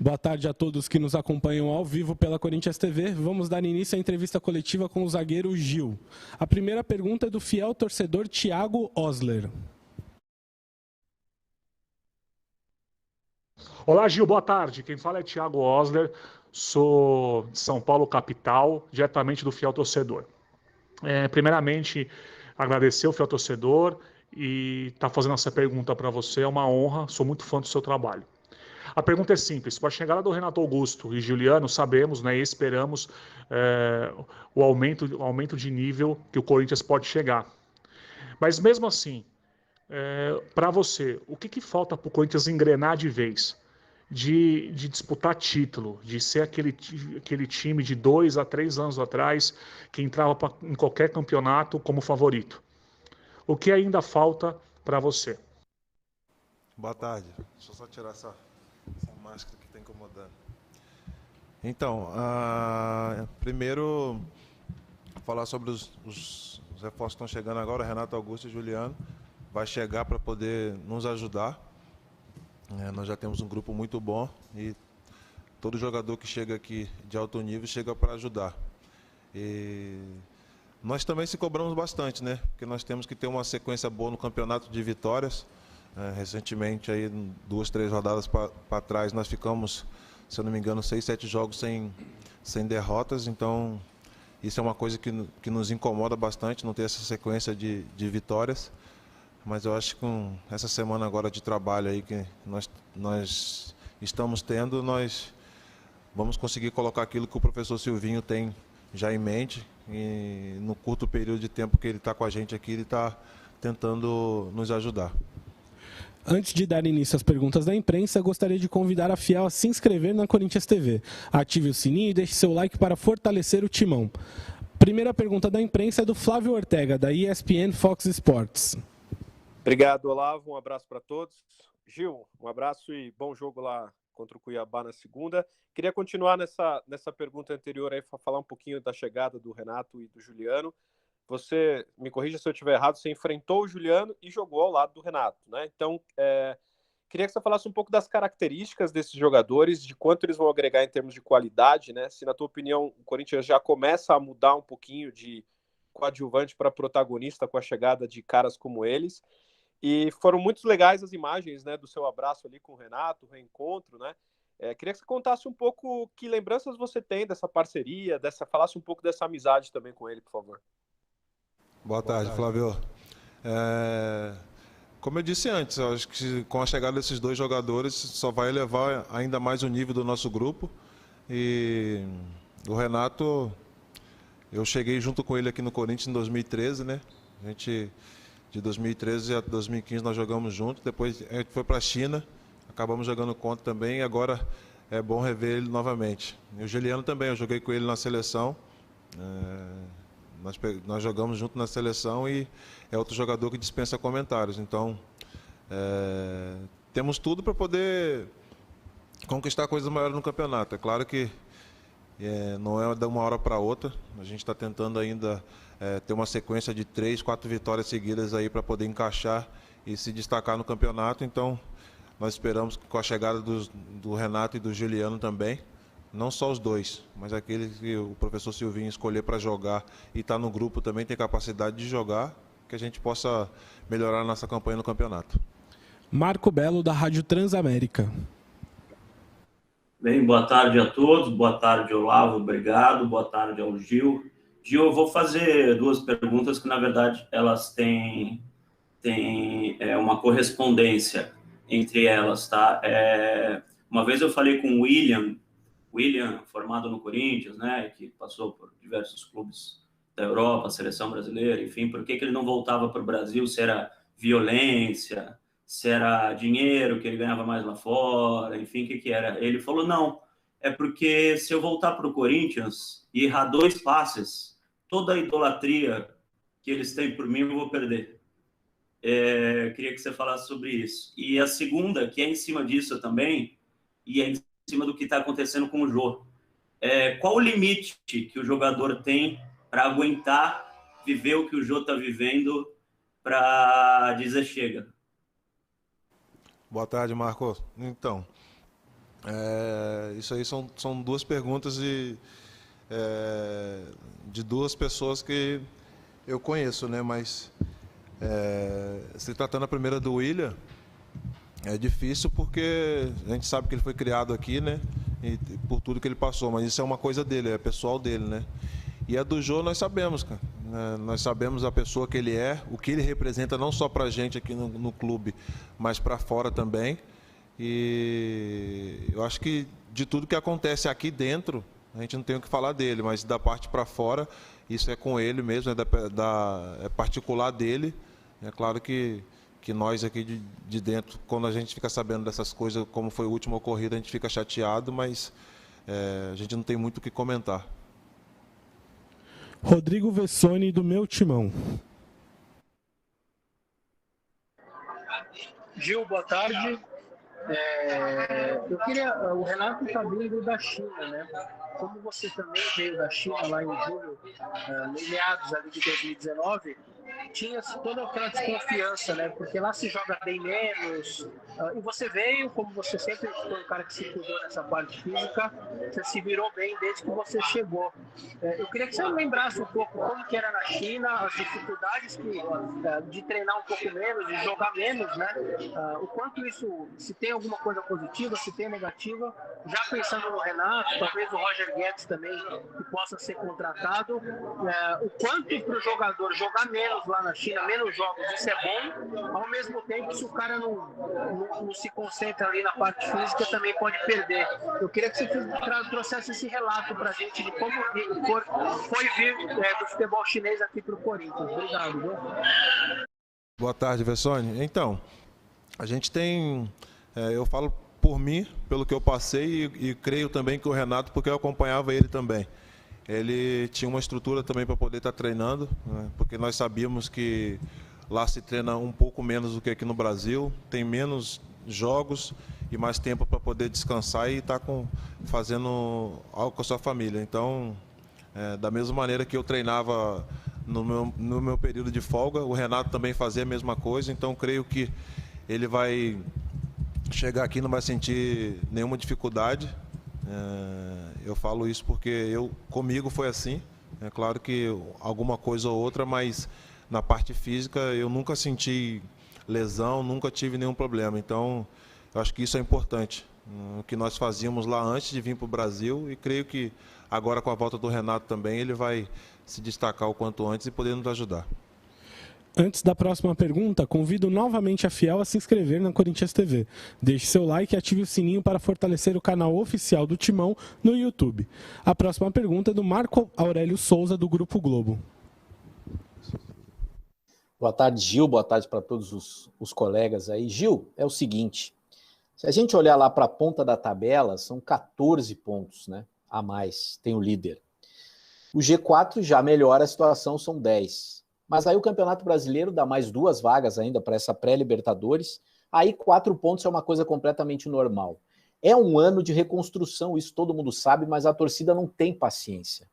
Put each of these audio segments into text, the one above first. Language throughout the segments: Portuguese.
Boa tarde a todos que nos acompanham ao vivo pela Corinthians TV. Vamos dar início à entrevista coletiva com o zagueiro Gil. A primeira pergunta é do fiel torcedor Thiago Osler. Olá, Gil, boa tarde. Quem fala é Thiago Osler, sou de São Paulo, capital, diretamente do fiel torcedor. Primeiramente, agradecer o fiel torcedor e estar fazendo essa pergunta para você é uma honra, sou muito fã do seu trabalho. A pergunta é simples. Com a chegada do Renato Augusto e Juliano, sabemos, né, e esperamos o aumento de nível que o Corinthians pode chegar. Mas mesmo assim, para você, o que falta para o Corinthians engrenar de vez? De disputar título, de ser aquele time de 2 a 3 anos atrás que entrava em qualquer campeonato como favorito. O que ainda falta para você? Boa tarde. Deixa eu só tirar essa máscara que está incomodando. Então, primeiro, falar sobre os reforços que estão chegando agora, Renato Augusto e Juliano. Vai chegar para poder nos ajudar. Nós já temos um grupo muito bom e todo jogador que chega aqui de alto nível chega para ajudar. E nós também se cobramos bastante, né? Porque nós temos que ter uma sequência boa no campeonato de vitórias. Recentemente, aí, 2, 3 rodadas para trás, nós ficamos, se eu não me engano, 6, 7 jogos sem derrotas. Então, isso é uma coisa que nos incomoda bastante, não ter essa sequência de vitórias. Mas eu acho que com essa semana agora de trabalho aí que nós estamos tendo, nós vamos conseguir colocar aquilo que o professor Silvinho tem já em mente. E no curto período de tempo que ele está com a gente aqui, ele está tentando nos ajudar. Antes de dar início às perguntas da imprensa, gostaria de convidar a fiel a se inscrever na Corinthians TV. Ative o sininho e deixe seu like para fortalecer o timão. Primeira pergunta da imprensa é do Flávio Ortega, da ESPN Fox Sports. Obrigado, Olavo. Um abraço para todos. Gil, um abraço e bom jogo lá contra o Cuiabá na segunda. Queria continuar nessa pergunta anterior aí, para falar um pouquinho da chegada do Renato e do Juliano. Você, me corrija se eu estiver errado, você enfrentou o Juliano e jogou ao lado do Renato, né? Então, queria que você falasse um pouco das características desses jogadores, de quanto eles vão agregar em termos de qualidade, né? Se, na tua opinião, o Corinthians já começa a mudar um pouquinho de coadjuvante para protagonista com a chegada de caras como eles. E foram muito legais as imagens, né, do seu abraço ali com o Renato, o reencontro, né? Queria que você contasse um pouco que lembranças você tem dessa parceria, falasse um pouco dessa amizade também com ele, por favor. Boa tarde, Flávio. Como eu disse antes, eu acho que com a chegada desses dois jogadores só vai elevar ainda mais o nível do nosso grupo. E o Renato, eu cheguei junto com ele aqui no Corinthians em 2013, né? De 2013 a 2015 nós jogamos juntos, depois a gente foi para a China, acabamos jogando contra também e agora é bom rever ele novamente. E o Juliano também, eu joguei com ele na seleção, nós jogamos junto na seleção e é outro jogador que dispensa comentários. Então, temos tudo para poder conquistar coisas maiores no campeonato. É claro que não é de uma hora para outra, a gente está tentando ainda ter uma sequência de 3, 4 vitórias seguidas aí para poder encaixar e se destacar no campeonato. Então, nós esperamos que com a chegada do Renato e do Juliano também, não só os dois, mas aqueles que o professor Silvinho escolher para jogar e estar no grupo também tem capacidade de jogar, que a gente possa melhorar a nossa campanha no campeonato. Marco Belo, da Rádio Transamérica. Bem, boa tarde a todos, boa tarde, Olavo, obrigado, boa tarde ao Gil. Gil, eu vou fazer duas perguntas que, na verdade, elas têm uma correspondência entre elas, tá? Uma vez eu falei com o William, formado no Corinthians, né, que passou por diversos clubes da Europa, seleção brasileira, enfim, por que ele não voltava para o Brasil, se era violência, se era dinheiro que ele ganhava mais lá fora, enfim, o que era? Ele falou, não, é porque se eu voltar para o Corinthians e errar 2 passes, toda a idolatria que eles têm por mim eu vou perder. Queria que você falasse sobre isso. E a segunda, que é em cima disso também, e é em cima do que está acontecendo com o Jô. Qual o limite que o jogador tem para aguentar viver o que o Jô está vivendo para dizer chega? Boa tarde, Marcos. Então, Isso aí são duas perguntas de duas pessoas que eu conheço, né? Mas se tratando a primeira do William, é difícil porque a gente sabe que ele foi criado aqui, né? E por tudo que ele passou, mas isso é uma coisa dele, é pessoal dele, né? E a do Jô nós sabemos, cara. Nós sabemos a pessoa que ele é, o que ele representa não só pra gente aqui no clube, mas para fora também. E eu acho que de tudo que acontece aqui dentro, a gente não tem o que falar dele, mas da parte para fora, isso é com ele mesmo, é particular dele. É claro que nós aqui de dentro, quando a gente fica sabendo dessas coisas, como foi a última ocorrida, a gente fica chateado, mas a gente não tem muito o que comentar. Rodrigo Vessoni, do Meu Timão. Gil, boa tarde. O Renato está vindo da China, né? Como você também veio da China lá em julho, em meados ali de 2019, tinha toda aquela desconfiança, né? Porque lá se joga bem menos. E você veio, como você sempre foi um cara que se cuidou nessa parte física, você se virou bem desde que você chegou. Eu queria que você lembrasse um pouco como que era na China, as dificuldades de treinar um pouco menos, de jogar menos, né? O quanto isso, se tem alguma coisa positiva, se tem negativa, já pensando no Renato, talvez o Roger Guedes também, que possa ser contratado, o quanto para o jogador jogar menos lá na China, menos jogos, isso é bom, ao mesmo tempo, se o cara não se concentra ali na parte física, também pode perder. Eu queria que você trouxesse esse relato para a gente de como foi vir do futebol chinês aqui para o Corinthians. Obrigado, viu? Boa tarde, Vessoni. Então, a gente tem, eu falo por mim, pelo que eu passei, e creio também que o Renato, porque eu acompanhava ele também. Ele tinha uma estrutura também para poder estar treinando, né? Porque nós sabíamos que lá se treina um pouco menos do que aqui no Brasil, tem menos jogos e mais tempo para poder descansar e estar fazendo algo com a sua família. Então, da mesma maneira que eu treinava no meu período de folga, o Renato também fazia a mesma coisa, então creio que ele vai chegar aqui e não vai sentir nenhuma dificuldade. Eu falo isso porque comigo foi assim. É claro que alguma coisa ou outra, mas na parte física eu nunca senti lesão, nunca tive nenhum problema. Então, eu acho que isso é importante. O que nós fazíamos lá antes de vir para o Brasil, e creio que agora com a volta do Renato também, ele vai se destacar o quanto antes e poder nos ajudar. Antes da próxima pergunta, convido novamente a Fiel a se inscrever na Corinthians TV. Deixe seu like e ative o sininho para fortalecer o canal oficial do Timão no YouTube. A próxima pergunta é do Marco Aurélio Souza, do Grupo Globo. Boa tarde, Gil. Boa tarde para todos os colegas aí. Gil, é o seguinte, se a gente olhar lá para a ponta da tabela, são 14 pontos, né, a mais, tem o líder. O G4 já melhora a situação, são 10. Mas aí o Campeonato Brasileiro dá mais 2 vagas ainda para essa pré-Libertadores. Aí 4 pontos é uma coisa completamente normal. É um ano de reconstrução, isso todo mundo sabe, mas a torcida não tem paciência.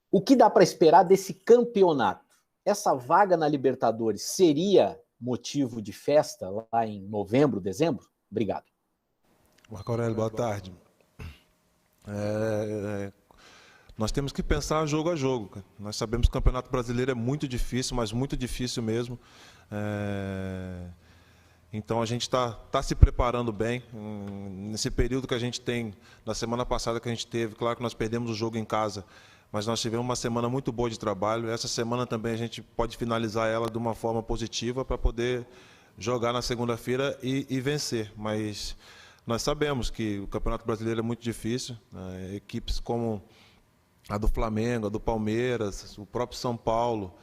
O que dá para esperar desse campeonato? Essa vaga na Libertadores seria motivo de festa lá em novembro, dezembro? Obrigado. Marco Aurélio, boa tarde. Nós temos que pensar jogo a jogo, cara. Nós sabemos que o Campeonato Brasileiro é muito difícil, mas muito difícil mesmo. Então a gente está se preparando bem. Nesse período que a gente tem, na semana passada que a gente teve, claro que nós perdemos o jogo em casa, mas nós tivemos uma semana muito boa de trabalho. Essa semana também a gente pode finalizar ela de uma forma positiva para poder jogar na segunda-feira e vencer. Mas nós sabemos que o Campeonato Brasileiro é muito difícil. Equipes como a do Flamengo, a do Palmeiras, o próprio São Paulo,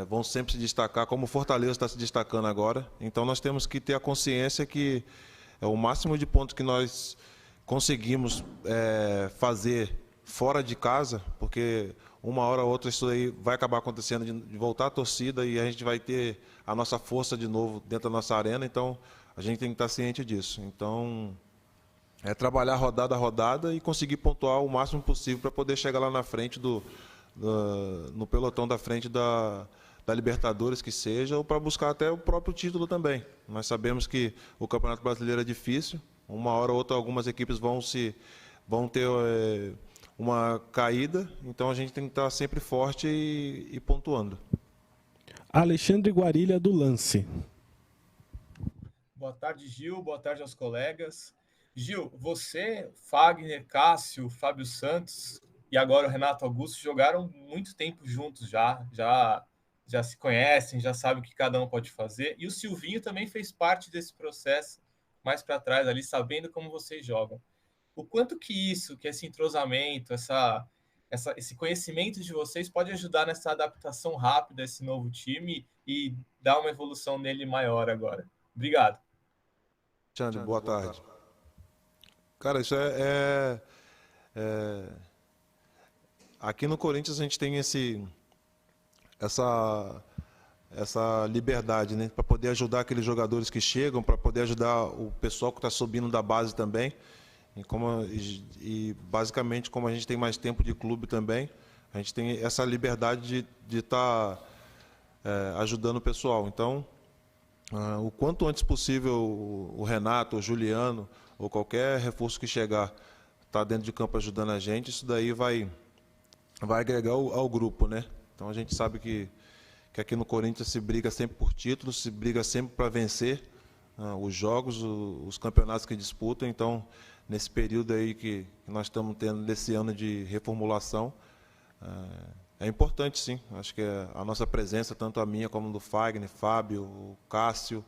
vão sempre se destacar, como o Fortaleza está se destacando agora. Então nós temos que ter a consciência que o máximo de pontos que nós conseguimos fazer fora de casa, porque uma hora ou outra isso aí vai acabar acontecendo de voltar a torcida e a gente vai ter a nossa força de novo dentro da nossa arena, então a gente tem que estar ciente disso. Então, trabalhar rodada a rodada e conseguir pontuar o máximo possível para poder chegar lá na frente no pelotão da frente da Libertadores, que seja, ou para buscar até o próprio título também. Nós sabemos que o Campeonato Brasileiro é difícil, uma hora ou outra algumas equipes vão ter uma caída, então a gente tem que estar sempre forte e pontuando. Alexandre Guarilha, do Lance. Boa tarde, Gil. Boa tarde aos colegas. Gil, você, Fagner, Cássio, Fábio Santos e agora o Renato Augusto jogaram muito tempo juntos já se conhecem, já sabem o que cada um pode fazer. E o Silvinho também fez parte desse processo mais para trás ali, sabendo como vocês jogam. O quanto que esse entrosamento, esse conhecimento de vocês pode ajudar nessa adaptação rápida a esse novo time e dar uma evolução nele maior agora? Obrigado. Xande, boa tarde. Cara, isso aqui no Corinthians a gente tem essa liberdade, né, para poder ajudar aqueles jogadores que chegam, para poder ajudar o pessoal que está subindo da base também. E basicamente, como a gente tem mais tempo de clube também, a gente tem essa liberdade de estar ajudando o pessoal. Então, o quanto antes possível o Renato, o Juliano ou qualquer reforço que chegar está dentro de campo ajudando a gente, isso daí vai agregar ao grupo, né? Então a gente sabe que aqui no Corinthians se briga sempre por títulos, se briga sempre para vencer os jogos, os campeonatos que disputam. Então, nesse período aí que nós estamos tendo desse ano de reformulação, é importante, sim. Acho que a nossa presença, tanto a minha como do Fagner, Fábio, o Cássio,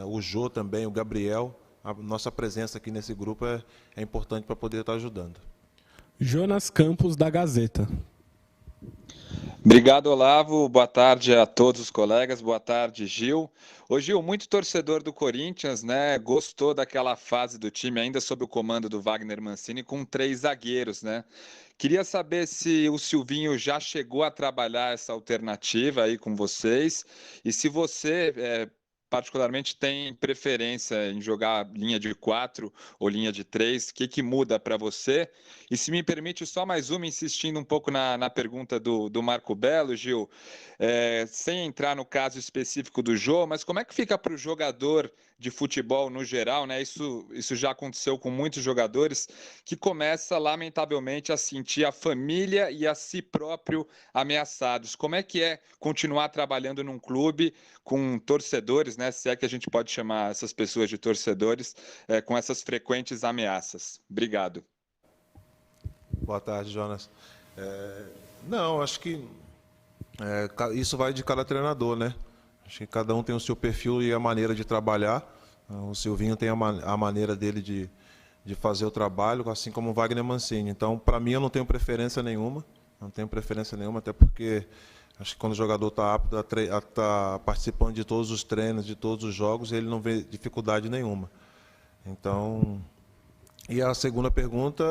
o Jô também, o Gabriel, a nossa presença aqui nesse grupo é importante para poder estar ajudando. Jonas Campos, da Gazeta. Obrigado, Olavo. Boa tarde a todos os colegas. Boa tarde, Gil. Ô, Gil, muito torcedor do Corinthians, né? Gostou daquela fase do time, ainda sob o comando do Wagner Mancini, com 3 zagueiros, né? Queria saber se o Silvinho já chegou a trabalhar essa alternativa aí com vocês e se você, particularmente, tem preferência em jogar linha de 4 ou linha de 3, o que muda para você? E se me permite só mais uma, insistindo um pouco na pergunta do Marco Belo, Gil, sem entrar no caso específico do Jô, mas como é que fica para o jogador de futebol no geral, né? Isso já aconteceu com muitos jogadores que começa, lamentavelmente, a sentir a família e a si próprio ameaçados. Como é que é continuar trabalhando num clube com torcedores, né? Se é que a gente pode chamar essas pessoas de torcedores, com essas frequentes ameaças? Obrigado. Boa tarde, Jonas. Não, acho que isso vai de cada treinador, né? Acho que cada um tem o seu perfil e a maneira de trabalhar. O Silvinho tem a maneira dele de fazer o trabalho, assim como o Wagner Mancini. Então, para mim, eu não tenho preferência nenhuma. Não tenho preferência nenhuma, até porque acho que quando o jogador está apto a estar participando de todos os treinos, de todos os jogos, ele não vê dificuldade nenhuma. Então, e a segunda pergunta,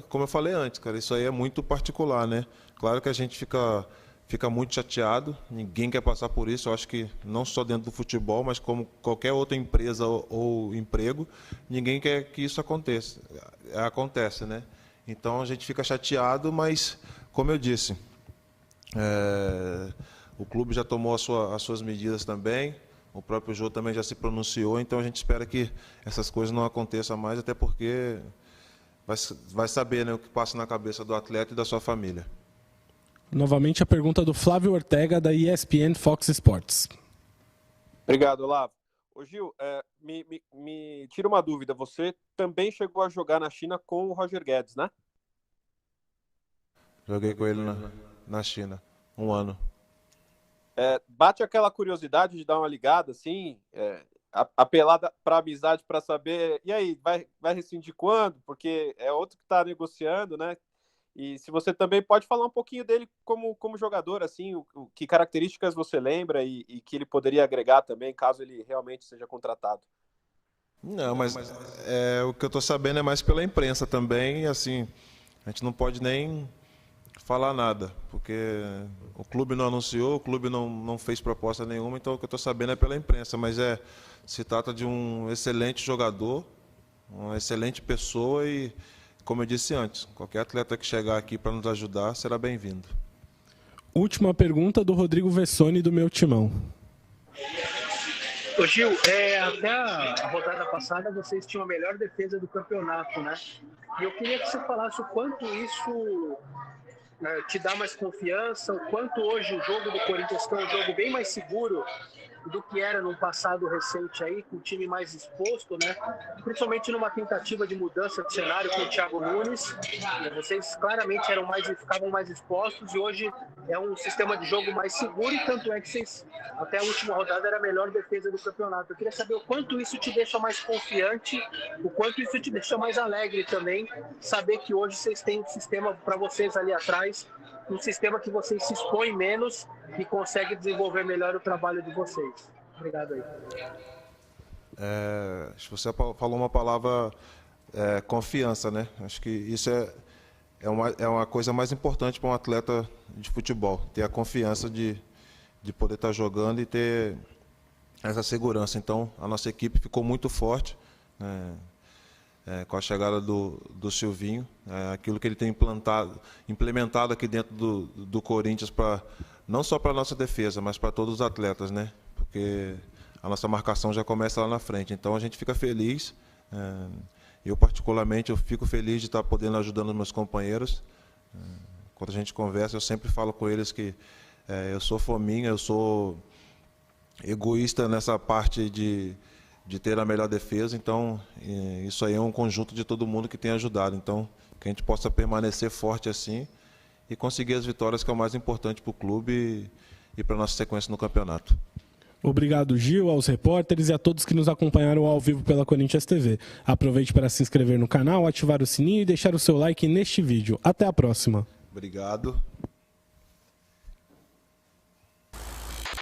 como eu falei antes, cara, isso aí é muito particular, né? Claro que a gente fica muito chateado, ninguém quer passar por isso. Eu acho que não só dentro do futebol, mas como qualquer outra empresa ou emprego, ninguém quer que isso aconteça. Acontece, né? Então a gente fica chateado, mas, como eu disse, o clube já tomou as suas medidas também, o próprio Jô também já se pronunciou, então a gente espera que essas coisas não aconteçam mais, até porque vai saber, né, o que passa na cabeça do atleta e da sua família. Novamente a pergunta do Flávio Ortega, da ESPN Fox Sports. Obrigado, Olavo. Ô, Gil, me tira uma dúvida. Você também chegou a jogar na China com o Roger Guedes, né? Joguei com ele na China, 1 ano. Bate aquela curiosidade de dar uma ligada, assim, apelar para a amizade para saber, e aí, vai rescindir quando? Porque é outro que está negociando, né? E se você também pode falar um pouquinho dele como jogador, assim, que características você lembra e que ele poderia agregar também, caso ele realmente seja contratado. Não, mas o que eu estou sabendo é mais pela imprensa também, e assim, a gente não pode nem falar nada, porque o clube não anunciou, o clube não fez proposta nenhuma, então o que eu estou sabendo é pela imprensa, mas se trata de um excelente jogador, uma excelente pessoa e, como eu disse antes, qualquer atleta que chegar aqui para nos ajudar será bem-vindo. Última pergunta do Rodrigo Vessone, do Meu Timão. Ô Gil, até a rodada passada vocês tinham a melhor defesa do campeonato, né? E eu queria que você falasse o quanto isso te dá mais confiança, o quanto hoje o jogo do Corinthians é um jogo bem mais seguro do que era no passado recente aí, com o time mais exposto, né? Principalmente numa tentativa de mudança de cenário com o Thiago Nunes. Vocês claramente ficavam mais expostos e hoje é um sistema de jogo mais seguro e tanto é que vocês, até a última rodada, era a melhor defesa do campeonato. Eu queria saber o quanto isso te deixa mais confiante, o quanto isso te deixa mais alegre também, saber que hoje vocês têm um sistema para vocês ali atrás, um sistema que vocês se expõem menos e conseguem desenvolver melhor o trabalho de vocês. Obrigado aí. Acho que você falou uma palavra, confiança, né? Acho que isso é uma coisa mais importante para um atleta de futebol, ter a confiança de poder estar jogando e ter essa segurança. Então, a nossa equipe ficou muito forte, né? Com a chegada do Silvinho, aquilo que ele tem implementado aqui dentro do Corinthians, não só para a nossa defesa, mas para todos os atletas, né? Porque a nossa marcação já começa lá na frente. Então a gente fica feliz, eu particularmente fico feliz de estar podendo ajudando os meus companheiros. Quando a gente conversa, eu sempre falo com eles que eu sou fominha, eu sou egoísta nessa parte de ter a melhor defesa, então isso aí é um conjunto de todo mundo que tem ajudado, então que a gente possa permanecer forte assim e conseguir as vitórias, que é o mais importante para o clube e para a nossa sequência no campeonato. Obrigado, Gil, aos repórteres e a todos que nos acompanharam ao vivo pela Corinthians TV. Aproveite para se inscrever no canal, ativar o sininho e deixar o seu like neste vídeo. Até a próxima. Obrigado.